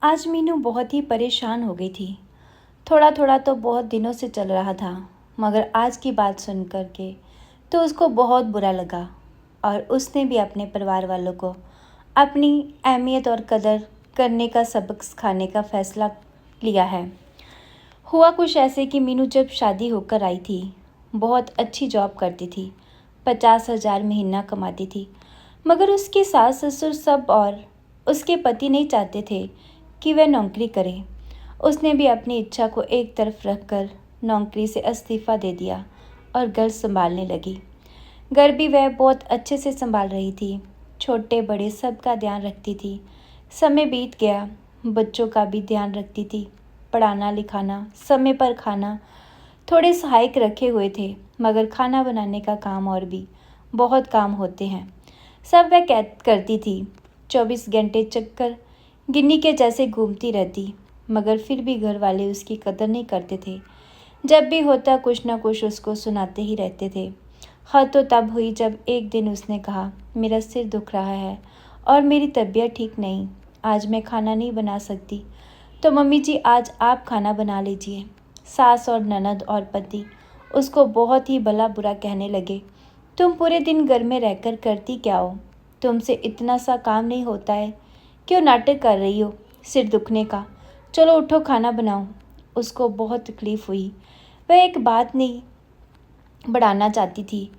आज मीनू बहुत ही परेशान हो गई थी। थोड़ा थोड़ा तो बहुत दिनों से चल रहा था, मगर आज की बात सुन कर के तो उसको बहुत बुरा लगा। और उसने भी अपने परिवार वालों को अपनी अहमियत और कदर करने का सबक सिखाने का फैसला लिया है। हुआ कुछ ऐसे कि मीनू जब शादी होकर आई थी, बहुत अच्छी जॉब करती थी, 50,000 महीना कमाती थी। मगर उसकी सास ससुर सब और उसके पति नहीं चाहते थे कि वह नौकरी करे। उसने भी अपनी इच्छा को एक तरफ रखकर नौकरी से इस्तीफ़ा दे दिया और घर संभालने लगी। घर भी वह बहुत अच्छे से संभाल रही थी, छोटे बड़े सबका ध्यान रखती थी। समय बीत गया, बच्चों का भी ध्यान रखती थी, पढ़ाना लिखाना, समय पर खाना। थोड़े सहायक रखे हुए थे, मगर खाना बनाने का काम और भी बहुत काम होते हैं, सब वह करती थी। 24 घंटे चक्कर गिन्नी के जैसे घूमती रहती, मगर फिर भी घर वाले उसकी कदर नहीं करते थे। जब भी होता कुछ ना कुछ उसको सुनाते ही रहते थे। हद तो तब हुई जब एक दिन उसने कहा, मेरा सिर दुख रहा है और मेरी तबीयत ठीक नहीं, आज मैं खाना नहीं बना सकती। तो मम्मी जी आज आप खाना बना लीजिए। सास और ननद और पति उसको बहुत ही भला बुरा कहने लगे। तुम पूरे दिन घर में रहकर करती क्या हो? तुमसे इतना सा काम नहीं होता है? क्यों नाटक कर रही हो सिर दुखने का? चलो उठो खाना बनाओ। उसको बहुत तकलीफ़ हुई। वह एक बात नहीं बढ़ाना चाहती थी।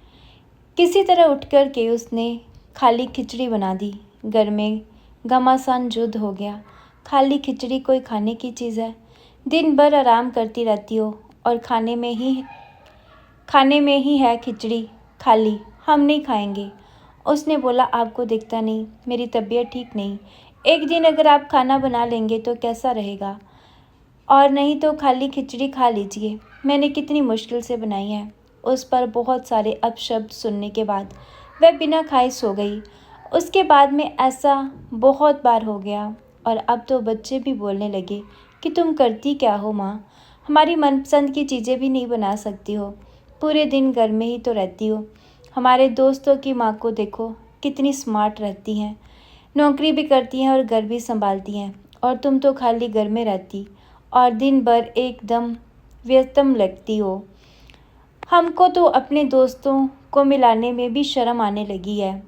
किसी तरह उठकर के उसने खाली खिचड़ी बना दी। घर में घमासान युद्ध हो गया। खाली खिचड़ी कोई खाने की चीज़ है? दिन भर आराम करती रहती हो और खाने में ही है खिचड़ी खाली, हम नहीं खाएंगे। उसने बोला, आपको दिखता नहीं मेरी तबीयत ठीक नहीं, एक दिन अगर आप खाना बना लेंगे तो कैसा रहेगा, और नहीं तो खाली खिचड़ी खा लीजिए, मैंने कितनी मुश्किल से बनाई है। उस पर बहुत सारे अपशब्द सुनने के बाद वह बिना खाए सो गई। उसके बाद में ऐसा बहुत बार हो गया और अब तो बच्चे भी बोलने लगे कि तुम करती क्या हो माँ, हमारी मनपसंद की चीज़ें भी नहीं बना सकती हो, पूरे दिन घर में ही तो रहती हो। हमारे दोस्तों की माँ को देखो, कितनी स्मार्ट रहती हैं, नौकरी भी करती हैं और घर भी संभालती हैं, और तुम तो खाली घर में रहती और दिन भर एकदम व्यस्तम लगती हो। हमको तो अपने दोस्तों को मिलाने में भी शर्म आने लगी है।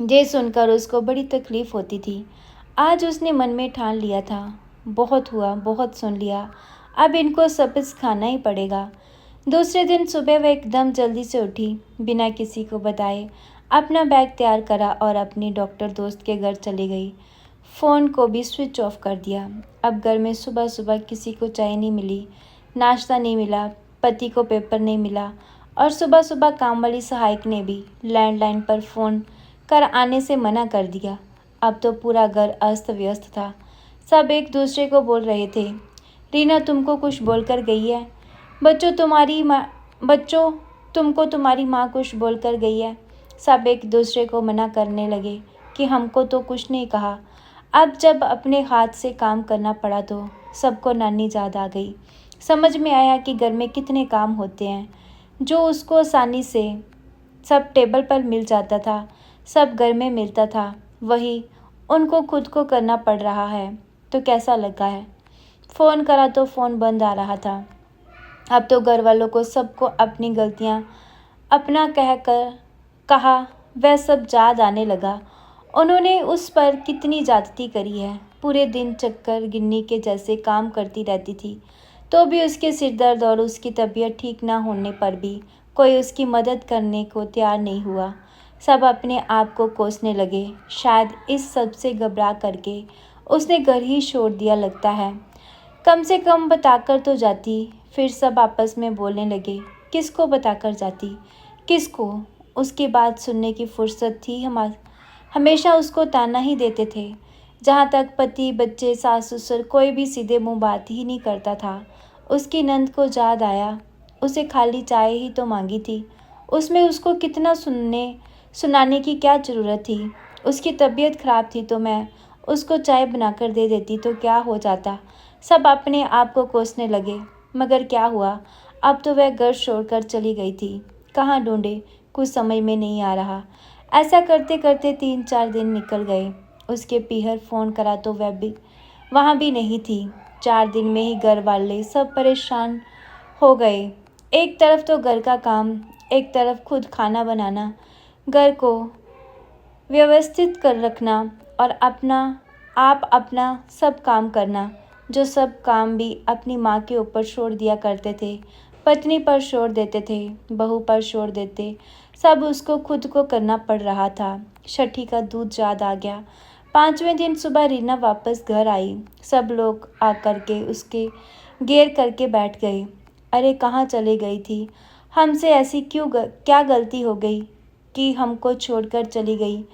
ये सुनकर उसको बड़ी तकलीफ़ होती थी। आज उसने मन में ठान लिया था, बहुत हुआ, बहुत सुन लिया, अब इनको सबक सिखाना ही पड़ेगा। दूसरे दिन सुबह वह एकदम जल्दी से उठी, बिना किसी को बताए अपना बैग तैयार करा और अपनी डॉक्टर दोस्त के घर चली गई। फ़ोन को भी स्विच ऑफ कर दिया। अब घर में सुबह सुबह किसी को चाय नहीं मिली, नाश्ता नहीं मिला, पति को पेपर नहीं मिला, और सुबह सुबह काम वाली सहायक ने भी लैंडलाइन पर फ़ोन कर आने से मना कर दिया। अब तो पूरा घर अस्त व्यस्त था। सब एक दूसरे को बोल रहे थे, रीना तुमको कुछ बोल कर गई है? बच्चों तुमको तुम्हारी माँ कुछ बोल कर गई है? सब एक दूसरे को मना करने लगे कि हमको तो कुछ नहीं कहा। अब जब अपने हाथ से काम करना पड़ा तो सबको नानी याद आ गई। समझ में आया कि घर में कितने काम होते हैं, जो उसको आसानी से सब टेबल पर मिल जाता था, सब घर में मिलता था, वही उनको खुद को करना पड़ रहा है। तो कैसा लगा है? फ़ोन करा तो फ़ोन बंद आ रहा था। अब तो घर वालों को सबको अपनी गलतियां अपना कहा वह सब याद आने लगा। उन्होंने उस पर कितनी ज्यादती करी है। पूरे दिन चक्कर गिन्नी के जैसे काम करती रहती थी, तो भी उसके सिर दर्द और उसकी तबीयत ठीक ना होने पर भी कोई उसकी मदद करने को तैयार नहीं हुआ। सब अपने आप को कोसने लगे। शायद इस सब से घबरा करके उसने घर ही छोड़ दिया लगता है। कम से कम बताकर तो जाती। फिर सब आपस में बोलने लगे, किसको बताकर जाती, किसको? उसकी बात सुनने की फुर्सत थी हमेशा उसको ताना ही देते थे। जहाँ तक पति बच्चे सास ससुर, कोई भी सीधे मुंह बात ही नहीं करता था। उसकी नंद को याद आया, उसे खाली चाय ही तो मांगी थी, उसमें उसको कितना सुनाने की क्या ज़रूरत थी। उसकी तबीयत खराब थी तो मैं उसको चाय बनाकर दे देती तो क्या हो जाता। सब अपने आप को कोसने लगे, मगर क्या हुआ, अब तो वह घर छोड़कर चली गई थी। कहाँ ढूंढे, कुछ समझ में नहीं आ रहा। ऐसा करते करते 3-4 दिन निकल गए। उसके पीहर फ़ोन करा तो वह भी वहाँ भी नहीं थी। 4 दिन में ही घर वाले सब परेशान हो गए। एक तरफ तो घर का काम, एक तरफ खुद खाना बनाना, घर को व्यवस्थित कर रखना और अपना सब काम करना, जो सब काम भी अपनी माँ के ऊपर छोड़ दिया करते थे। पत्नी पर छोड़ देते थे, बहू पर छोड़ देते, सब उसको खुद को करना पड़ रहा था। छठी का दूध याद आ गया। 5वें दिन सुबह रीना वापस घर आई। सब लोग आकर के उसके घेर करके बैठ गए। अरे कहाँ चली गई थी? हमसे ऐसी क्या गलती हो गई कि हमको छोड़कर चली गई?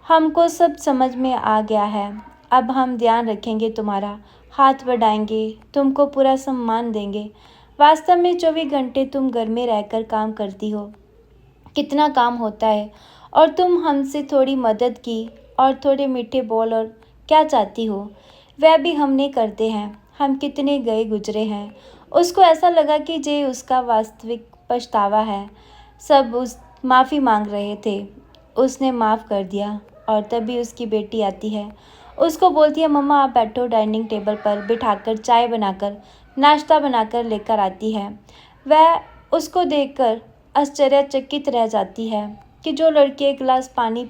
हमको सब समझ में आ गया है। अब हम ध्यान रखेंगे तुम्हारा, हाथ बढ़ाएंगे, तुमको पूरा सम्मान देंगे। वास्तव में 24 घंटे तुम घर में रहकर काम करती हो, कितना काम होता है, और तुम हमसे थोड़ी मदद की और थोड़े मीठे बोल, और क्या चाहती हो वह भी हमने करते हैं। हम कितने गए गुजरे हैं। उसको ऐसा लगा कि ये उसका वास्तविक पछतावा है। सब उस माफ़ी मांग रहे थे। उसने माफ़ कर दिया और तभी उसकी बेटी आती है। उसको बोलती है, मम्मा आप बैठो। डाइनिंग टेबल पर बिठाकर चाय बनाकर, नाश्ता बनाकर लेकर आती है। वह उसको देखकर आश्चर्यचकित रह जाती है कि जो लड़की एक गिलास पानी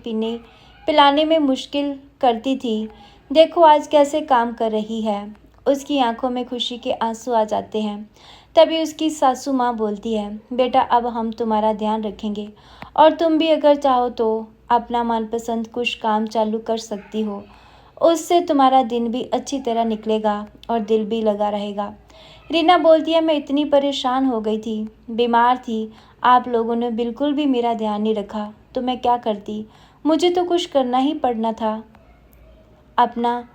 पिलाने में मुश्किल करती थी, देखो आज कैसे काम कर रही है। उसकी आंखों में खुशी के आंसू आ जाते हैं। तभी उसकी सासू माँ बोलती है, बेटा अब हम तुम्हारा ध्यान रखेंगे और तुम भी अगर चाहो तो अपना मनपसंद कुछ काम चालू कर सकती हो। उससे तुम्हारा दिन भी अच्छी तरह निकलेगा और दिल भी लगा रहेगा। रीना बोलती है, मैं इतनी परेशान हो गई थी, बीमार थी, आप लोगों ने बिल्कुल भी मेरा ध्यान नहीं रखा, तो मैं क्या करती? मुझे तो कुछ करना ही पड़ना था, अपना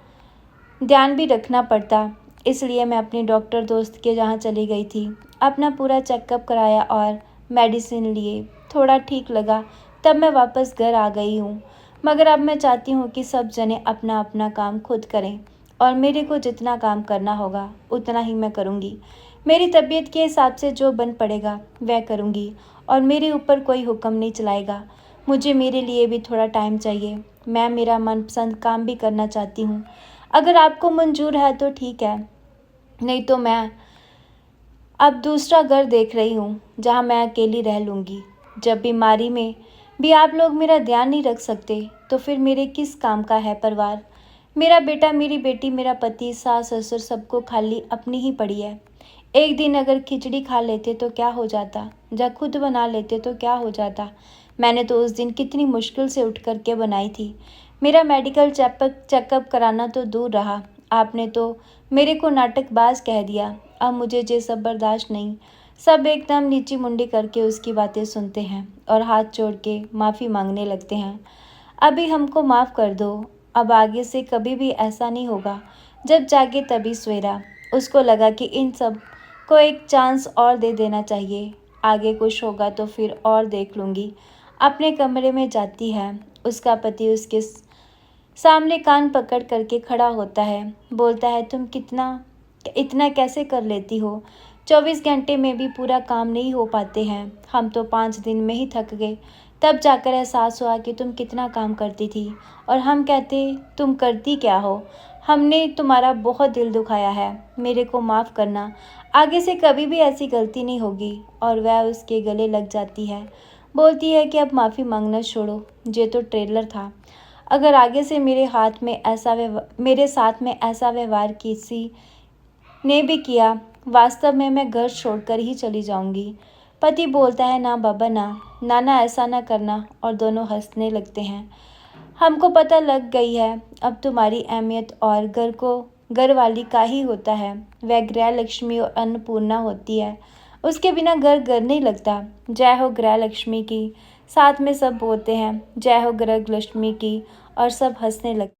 ध्यान भी रखना पड़ता। इसलिए मैं अपने डॉक्टर दोस्त के जहाँ चली गई थी, अपना पूरा चेकअप कराया और मेडिसिन लिए, थोड़ा ठीक लगा, तब मैं वापस घर आ गई हूँ। मगर अब मैं चाहती हूँ कि सब जने अपना अपना काम खुद करें और मेरे को जितना काम करना होगा उतना ही मैं करूँगी। मेरी तबीयत के हिसाब से जो बन पड़ेगा वह करूँगी और मेरे ऊपर कोई हुक्म नहीं चलाएगा। मुझे मेरे लिए भी थोड़ा टाइम चाहिए। मैं मेरा मनपसंद काम भी करना चाहती हूँ। अगर आपको मंजूर है तो ठीक है, नहीं तो मैं अब दूसरा घर देख रही हूँ जहाँ मैं अकेली रह लूँगी। जब बीमारी में भी आप लोग मेरा ध्यान नहीं रख सकते तो फिर मेरे किस काम का है परिवार? मेरा बेटा, मेरी बेटी, मेरा पति, सास ससुर, सबको खाली अपनी ही पड़ी है। एक दिन अगर खिचड़ी खा लेते तो क्या हो जाता, या खुद बना लेते तो क्या हो जाता। मैंने तो उस दिन कितनी मुश्किल से उठ करके बनाई थी। मेरा मेडिकल चेकअप कराना तो दूर रहा, आपने तो मेरे को नाटकबाज कह दिया। अब मुझे ये सब बर्दाश्त नहीं। सब एकदम नीची मुंडी करके उसकी बातें सुनते हैं और हाथ जोड़ के माफ़ी मांगने लगते हैं। अभी हमको माफ़ कर दो, अब आगे से कभी भी ऐसा नहीं होगा। जब जागे तभी सवेरा। उसको लगा कि इन सब को एक चांस और दे देना चाहिए, आगे कुछ होगा तो फिर और देख लूँगी। अपने कमरे में जाती है। उसका पति उसके सामने कान पकड़ करके खड़ा होता है, बोलता है, तुम इतना कैसे कर लेती हो? 24 घंटे में भी पूरा काम नहीं हो पाते हैं। हम तो 5 दिन में ही थक गए। तब जाकर एहसास हुआ कि तुम कितना काम करती थी और हम कहते तुम करती क्या हो? हमने तुम्हारा बहुत दिल दुखाया है, मेरे को माफ़ करना, आगे से कभी भी ऐसी गलती नहीं होगी। और वह उसके गले लग जाती है, बोलती है कि अब माफ़ी मांगना छोड़ो, ये तो ट्रेलर था। अगर आगे से मेरे साथ में ऐसा व्यवहार किसी ने भी किया, वास्तव में मैं घर छोड़कर ही चली जाऊंगी। पति बोलता है, ना बाबा ना, नाना ऐसा ना करना, और दोनों हंसने लगते हैं। हमको पता लग गई है अब तुम्हारी अहमियत, और घर वाली का ही होता है। वह गृह लक्ष्मी और अन्नपूर्णा होती है, उसके बिना घर घर नहीं लगता। जय हो गृह लक्ष्मी की। साथ में सब बोलते हैं, जय हो गृह लक्ष्मी की, और सब हंसने लगते